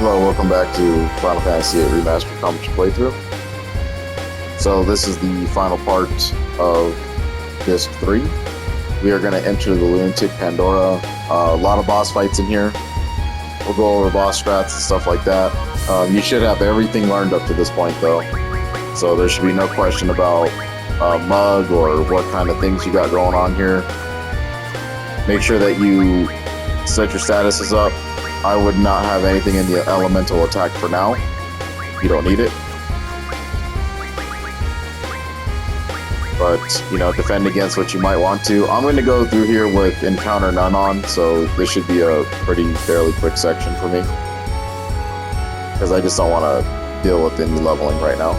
Hello, welcome back to Final Fantasy VIII Remastered Comic playthrough. So this is the final part of Disc 3. We are going to enter the Lunatic Pandora. A lot of boss fights in here. We'll go over boss strats and stuff like that. You should have everything learned up to this point though. So there should be no question about mug or what kind of things you got going on here. Make sure that you set your statuses up. I would not have anything in the elemental attack for now. You don't need it. But, you know, defend against what you might want to. I'm going to go through here with encounter none on, so this should be a fairly quick section for me. Because I just don't want to deal with any leveling right now.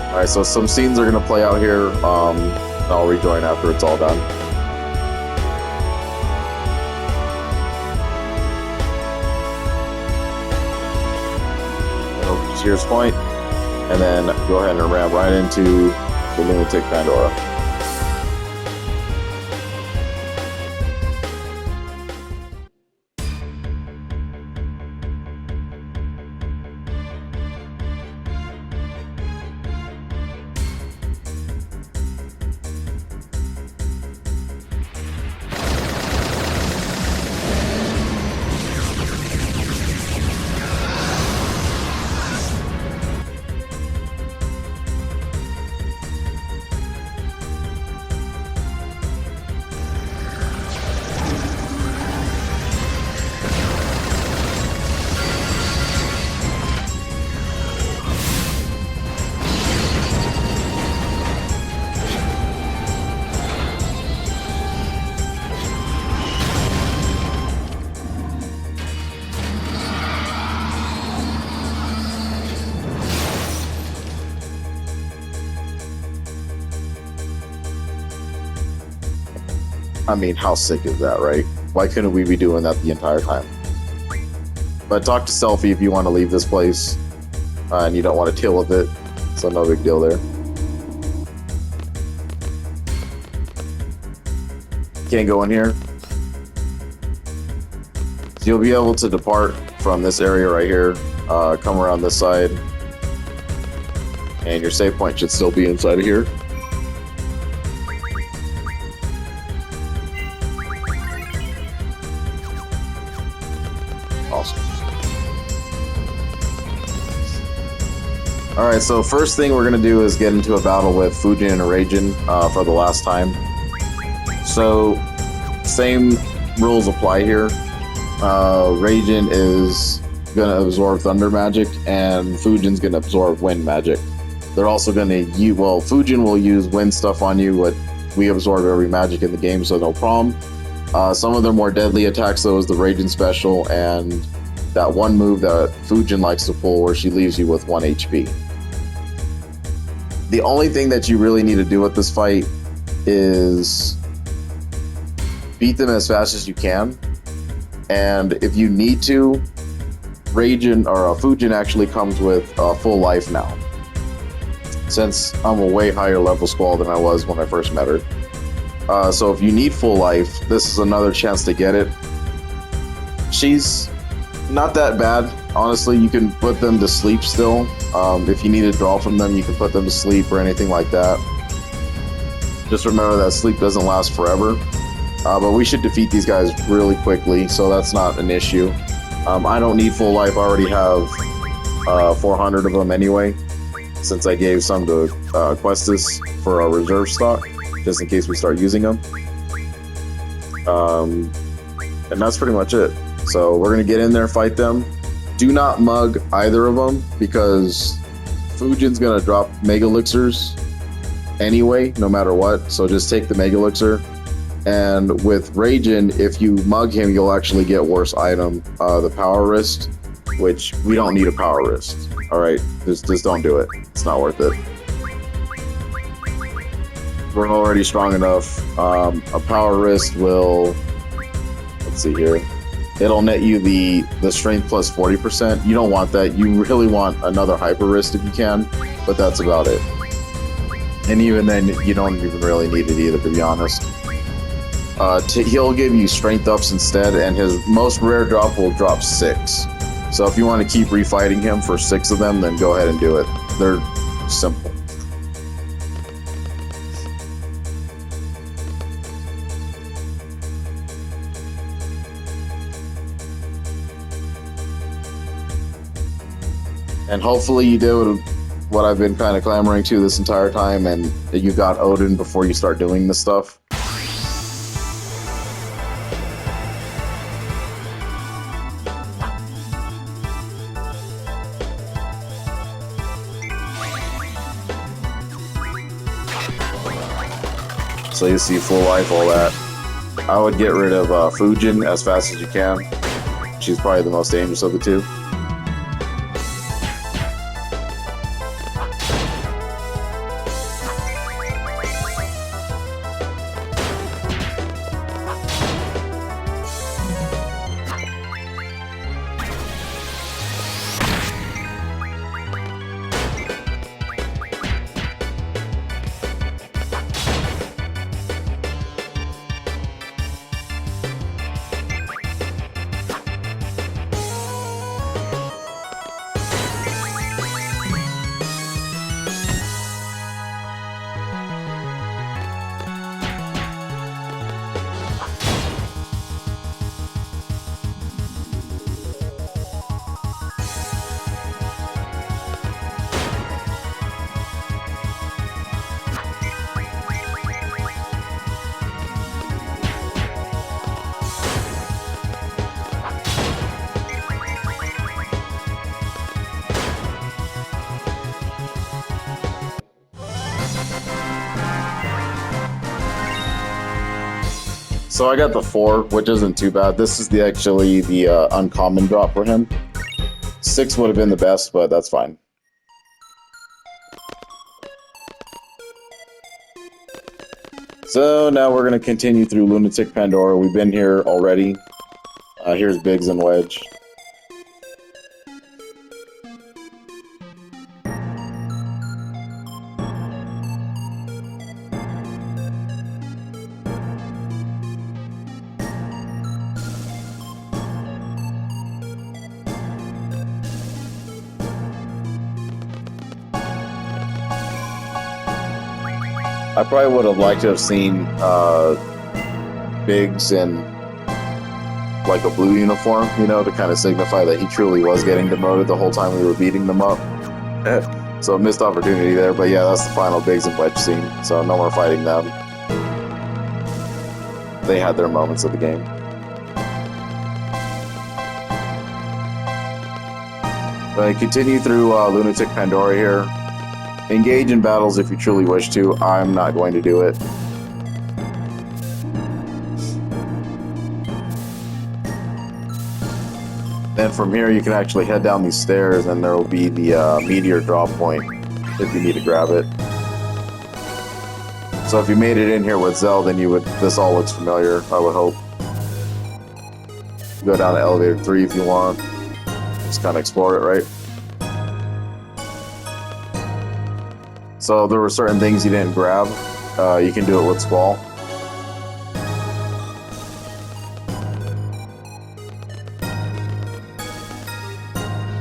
Alright, so some scenes are going to play out here. I'll rejoin after it's all done. Here's point, and then go ahead and ram right into the Lunatic Pandora. I mean, how sick is that, right? Why couldn't we be doing that the entire time? But talk to Selfie if you want to leave this place and you don't want to deal with it. So no big deal there. Can't go in here. So you'll be able to depart from this area right here, come around this side, and your save point should still be inside of here. Alright, so first thing we're going to do is get into a battle with Fujin and Raijin for the last time. So, same rules apply here. Raijin is going to absorb thunder magic, and Fujin's going to absorb wind magic. They're also going to use, well, Fujin will use wind stuff on you, but we absorb every magic in the game, so no problem. Some of their more deadly attacks, though, is the Raijin special, and that one move that Fujin likes to pull where she leaves you with 1 HP. The only thing that you really need to do with this fight is beat them as fast as you can. And if you need to, Raijin or Fujin actually comes with full life now. Since I'm a way higher level Squall than I was when I first met her. So if you need full life, this is another chance to get it. She's not that bad, honestly. You can put them to sleep still. If you need to draw from them, you can put them to sleep or anything like that. Just remember that sleep doesn't last forever. But we should defeat these guys really quickly, so that's not an issue. I don't need full life. I already have 400 of them anyway, since I gave some to Questus for our reserve stock, just in case we start using them. And that's pretty much it. So we're going to get in there, fight them. Do not mug either of them, because Fujin's going to drop Mega Elixirs anyway, no matter what. So just take the Mega Elixir. And with Raijin, if you mug him, you'll actually get worse item, the Power Wrist, which we don't need a Power Wrist. Alright, just don't do it. It's not worth it. We're already strong enough. A Power Wrist will... Let's see here. It'll net you the strength plus 40%. You don't want that. You really want another Hyper Wrist if you can, but that's about it. And even then, you don't even really need it either, to be honest. he'll give you strength ups instead, and his most rare drop will drop 6. So if you want to keep refighting him for 6 of them, then go ahead and do it. They're simple. And hopefully you did what I've been kind of clamoring to this entire time, and you got Odin before you start doing this stuff. So you see full life, all that. I would get rid of Fujin as fast as you can. She's probably the most dangerous of the two. So I got the 4, which isn't too bad. This is actually the uncommon drop for him. 6 would have been the best, but that's fine. So now we're going to continue through Lunatic Pandora. We've been here already. Here's Biggs and Wedge. I probably would have liked to have seen Biggs in like a blue uniform, you know, to kind of signify that he truly was getting demoted the whole time we were beating them up. So missed opportunity there, but yeah, that's the final Biggs and Wedge scene, so no more fighting them. They had their moments of the game. But continue through Lunatic Pandora here. Engage in battles if you truly wish to. I'm not going to do it. Then from here you can actually head down these stairs and there will be the meteor drop point if you need to grab it. So if you made it in here with Zell, then you would, this all looks familiar, I would hope. Go down to elevator 3 if you want. Just kind of explore it, right? So there were certain things you didn't grab. You can do it with Squall.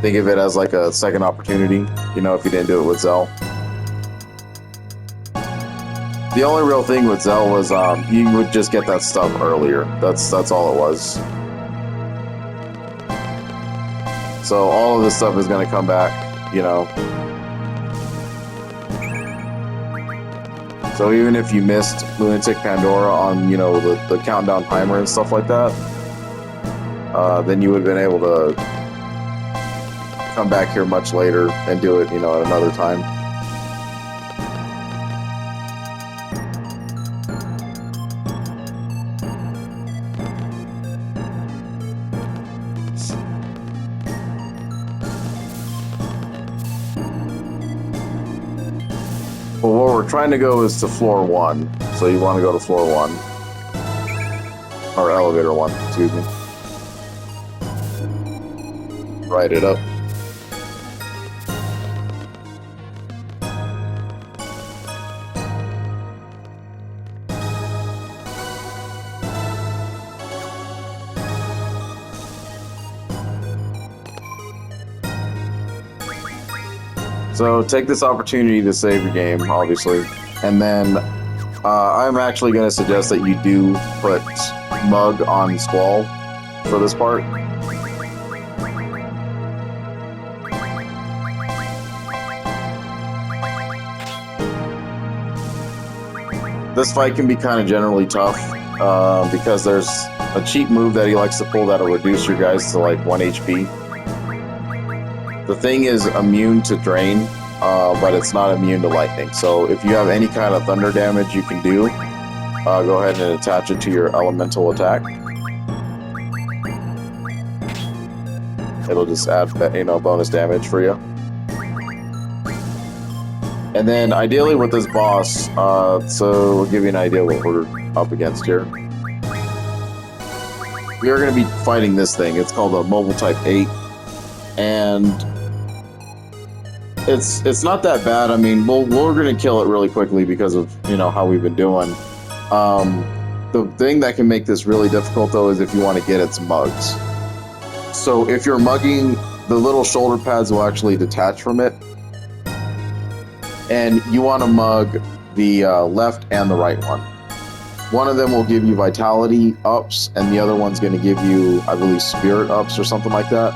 Think of it as like a second opportunity, you know, if you didn't do it with Zell. The only real thing with Zell was you would just get that stuff earlier. That's all it was. So all of this stuff is going to come back, you know. So even if you missed Lunatic Pandora on, you know, the countdown timer and stuff like that, then you would have been able to come back here much later and do it, you know, at another time. Well, where we're trying to go is to floor 1. So you want to go to floor 1. Or elevator 1, excuse me. Write it up. So take this opportunity to save your game, obviously, and then I'm actually going to suggest that you do put Mug on Squall for this part. This fight can be kind of generally tough because there's a cheap move that he likes to pull that'll reduce your guys to like 1 HP. The thing is immune to drain, but it's not immune to lightning. So if you have any kind of thunder damage you can do, go ahead and attach it to your elemental attack. It'll just add, bonus damage for you. And then ideally with this boss, so we'll give you an idea what we're up against here. We are going to be fighting this thing. It's called a Mobile Type 8. And it's not that bad. I mean, we're going to kill it really quickly because of, how we've been doing. The thing that can make this really difficult, though, is if you want to get its mugs. So if you're mugging, the little shoulder pads will actually detach from it. And you want to mug the left and the right one. One of them will give you vitality ups, and the other one's going to give you, I believe, spirit ups or something like that.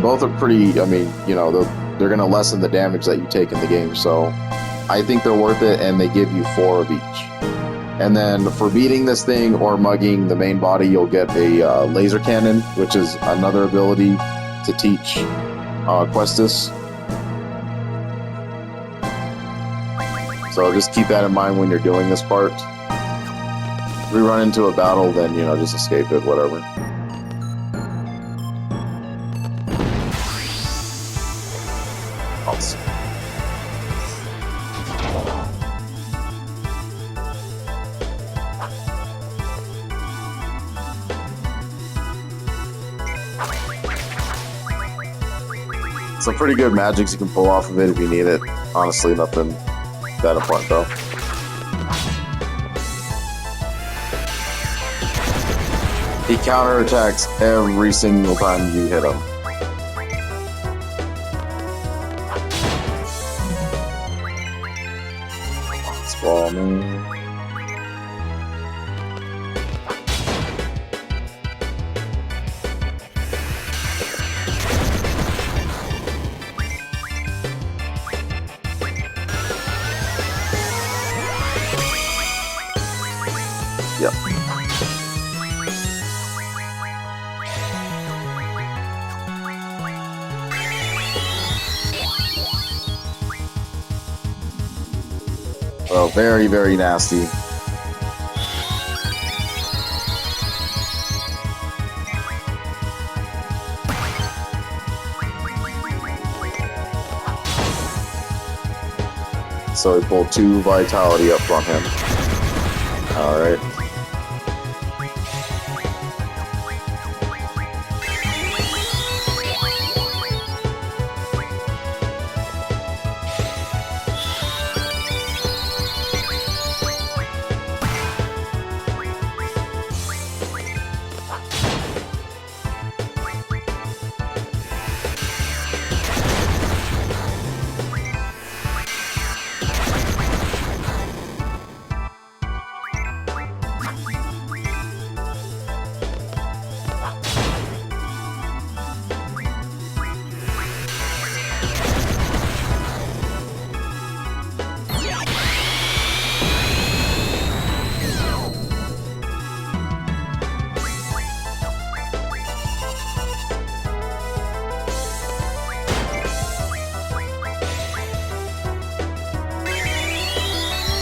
Both are pretty, they're going to lessen the damage that you take in the game. So I think they're worth it, and they give you 4 of each. And then for beating this thing or mugging the main body, you'll get a laser cannon, which is another ability to teach Questus. So just keep that in mind when you're doing this part. If we run into a battle, then, just escape it, whatever. Awesome. Some pretty good magics you can pull off of it if you need it. Honestly, nothing that important though. He counterattacks every single time you hit him. Squall, man. Yep. Oh, very, very nasty. So we pulled 2 vitality up from him. Alright.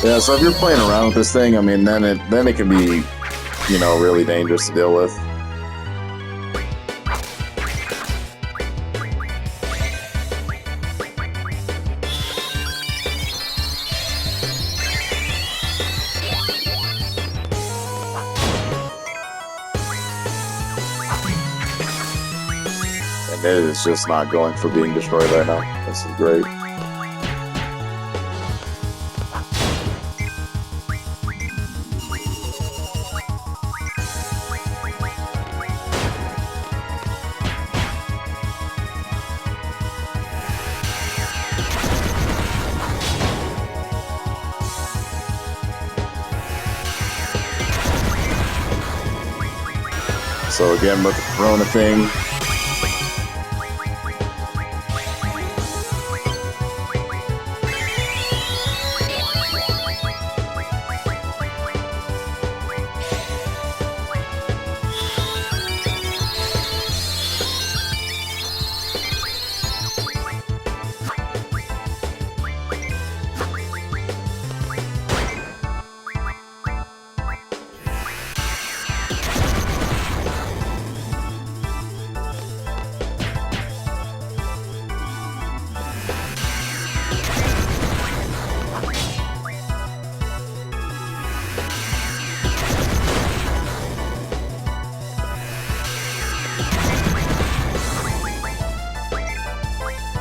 Yeah, so if you're playing around with this thing, I mean, then it can be, really dangerous to deal with. And it is just not going for being destroyed right now. This is great. So again, with the Corona thing,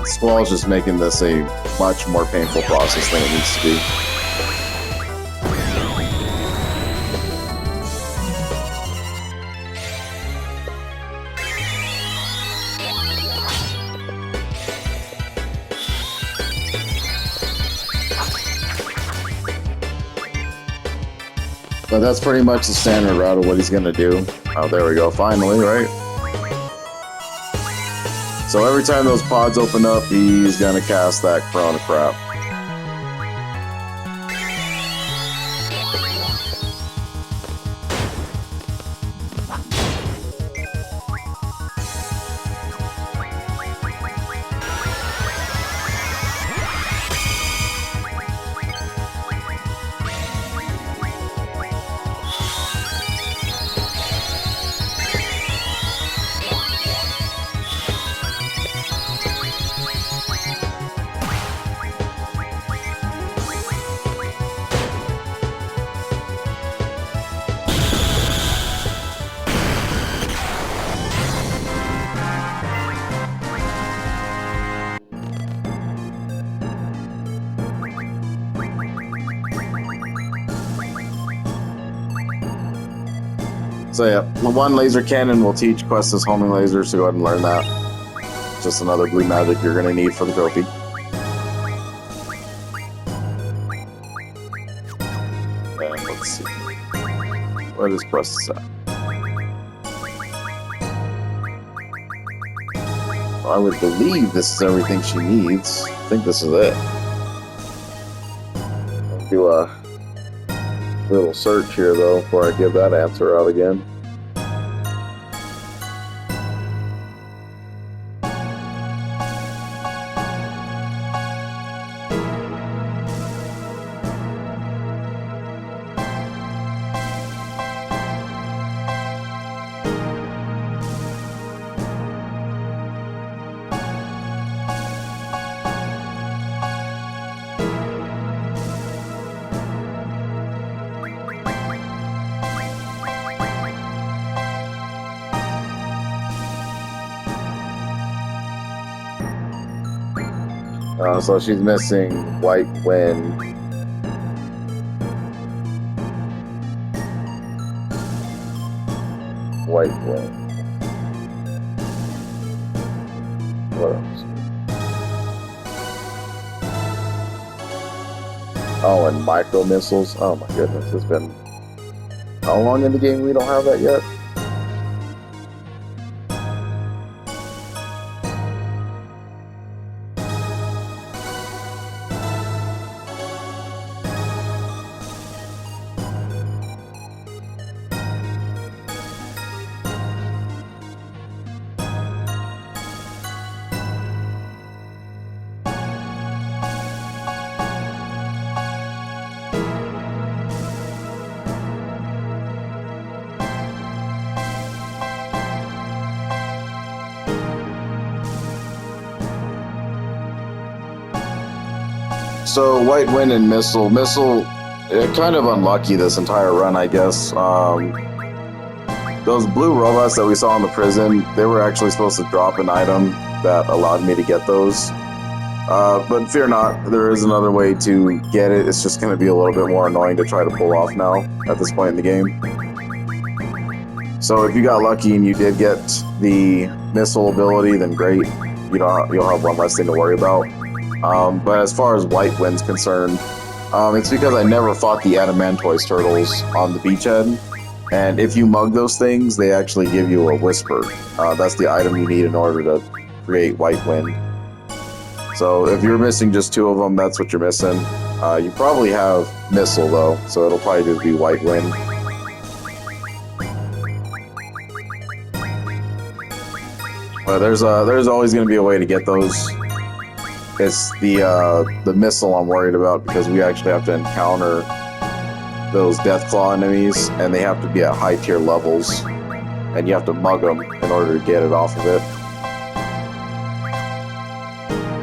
Squall's just making this a much more painful process than it needs to be. But that's pretty much the standard route of what he's gonna do. Oh, there we go, finally, right? So every time those pods open up, he's gonna cast that Corona crap. So yeah, one laser cannon will teach Questa's homing lasers, so go ahead and learn that. Just another blue magic you're gonna need for the trophy. And let's see. What is Questa's at? Well, I would believe this is everything she needs. I think this is it. I'll do a little search here though before I give that answer out again. So she's missing White Wind. White Wind. What else? Oh, and micro missiles. Oh my goodness, it's been how long in the game we don't have that yet? So White Wind and Missile, kind of unlucky this entire run, I guess. Those blue robots that we saw in the prison, they were actually supposed to drop an item that allowed me to get those. But fear not, there is another way to get it. It's just going to be a little bit more annoying to try to pull off now at this point in the game. So if you got lucky and you did get the missile ability, then great. You'll have one less thing to worry about. But as far as White Wind's concerned, it's because I never fought the Adamantoise turtles on the beachhead. And if you mug those things, they actually give you a whisper. That's the item you need in order to create White Wind. So if you're missing just 2 of them, that's what you're missing. You probably have Missile though, so it'll probably just be White Wind. But there's always going to be a way to get those. It's the Missile I'm worried about, because we actually have to encounter those Deathclaw enemies, and they have to be at high tier levels, and you have to mug them in order to get it off of it.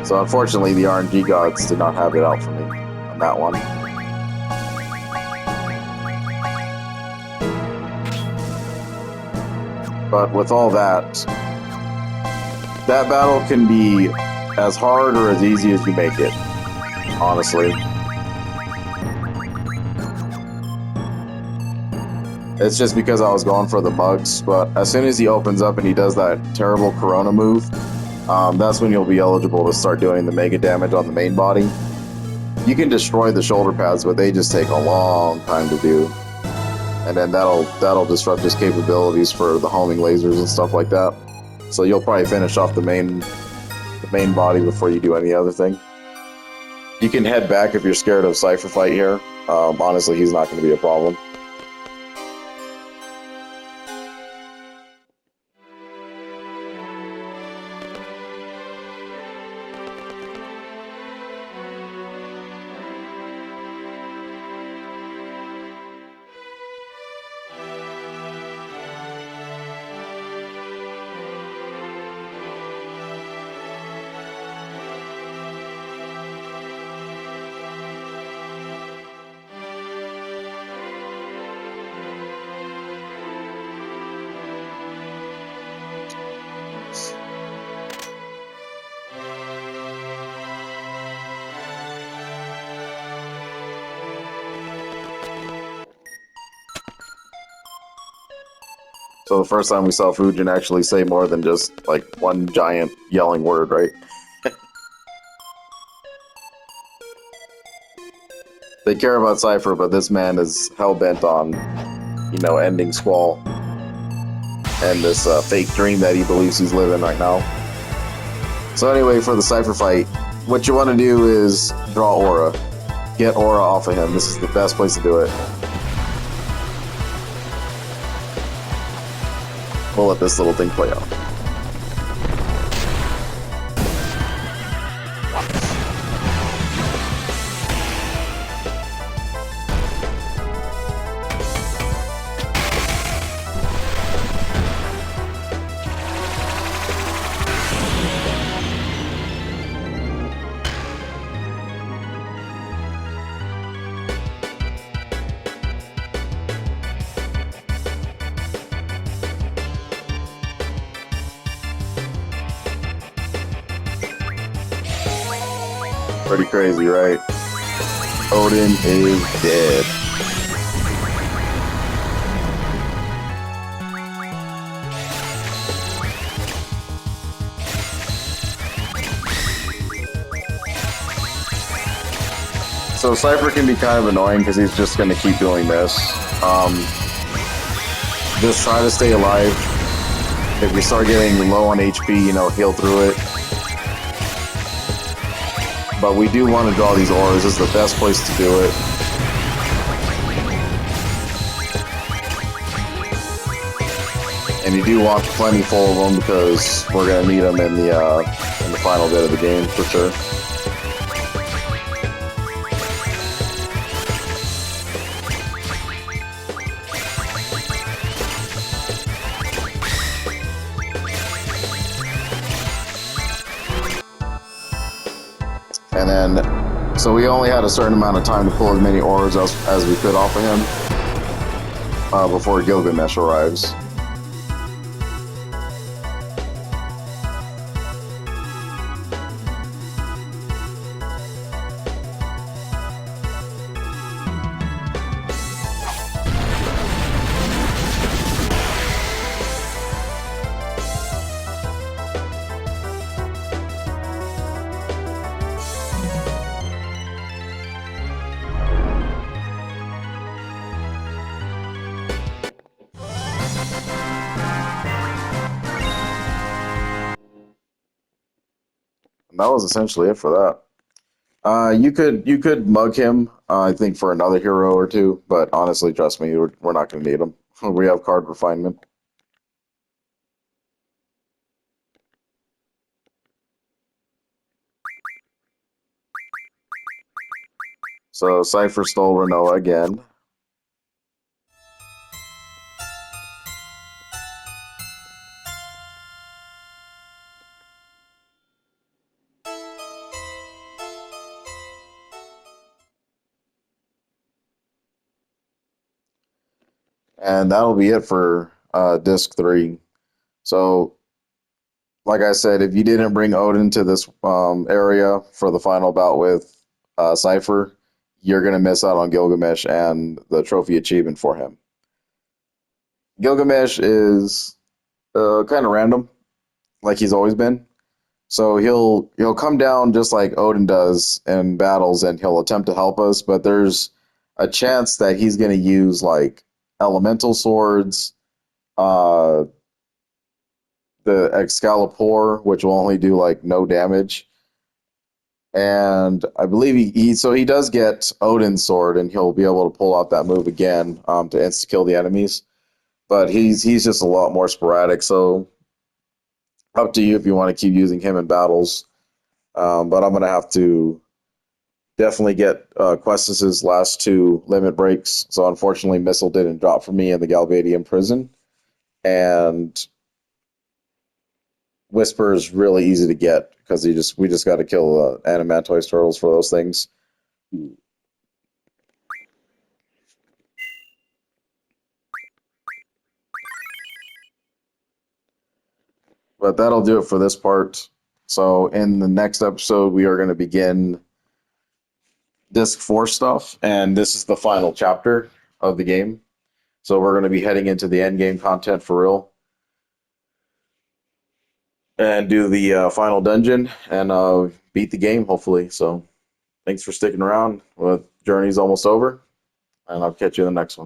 So unfortunately, the RNG gods did not have it out for me on that one. But with all that, that battle can be as hard or as easy as you make it, honestly. It's just because I was going for the mugs, but as soon as he opens up and he does that terrible Corona move, that's when you'll be eligible to start doing the mega damage on the main body. You can destroy the shoulder pads, but they just take a long time to do. And then that'll disrupt his capabilities for the homing lasers and stuff like that. So you'll probably finish off the main body before you do any other thing. You can head back if you're scared of Seifer fight here. Honestly, he's not going to be a problem. So the first time we saw Fujin actually say more than just, like, one giant yelling word, right? They care about Seifer, but this man is hell-bent on, you know, ending Squall. And this fake dream that he believes he's living right now. So anyway, for the Seifer fight, what you want to do is draw Aura. Get Aura off of him. This is the best place to do it. We'll let this little thing play out. Pretty crazy, right? Odin is dead. So Seifer can be kind of annoying because he's just going to keep doing this. Just try to stay alive. If you start getting low on HP, you know, heal through it. But we do want to draw these auras. This is the best place to do it. And you do want plenty full of them because we're going to need them in the final bit of the game for sure. And then, so we only had a certain amount of time to pull as many auras as we could off of him before Gilgamesh arrives. That was essentially it for that. You could mug him, I think, for another hero or two, but honestly, trust me, we're not going to need him. We have card refinement. So Seifer stole Renoa again. And that'll be it for disc 3. So, like I said, if you didn't bring Odin to this area for the final bout with Seifer, you're going to miss out on Gilgamesh and the trophy achievement for him. Gilgamesh is kind of random, like he's always been. So he'll come down just like Odin does in battles, and he'll attempt to help us. But there's a chance that he's going to use like elemental swords, uh, the Excalibur, which will only do like no damage. And I believe he does get Odin's sword, and he'll be able to pull out that move again to insta kill the enemies. But he's just a lot more sporadic. So up to you if you want to keep using him in battles. But I'm gonna have to definitely get Questus's last 2 limit breaks. So unfortunately, Missile didn't drop for me in the Galbadian prison, and Whisper is really easy to get because we just got to kill Animantoise turtles for those things. But that'll do it for this part. So in the next episode, we are going to begin Disc 4 stuff, and this is the final chapter of the game. So we're going to be heading into the end game content for real, and do the final dungeon and beat the game, hopefully. So thanks for sticking around. Well, journey's almost over, and I'll catch you in the next one.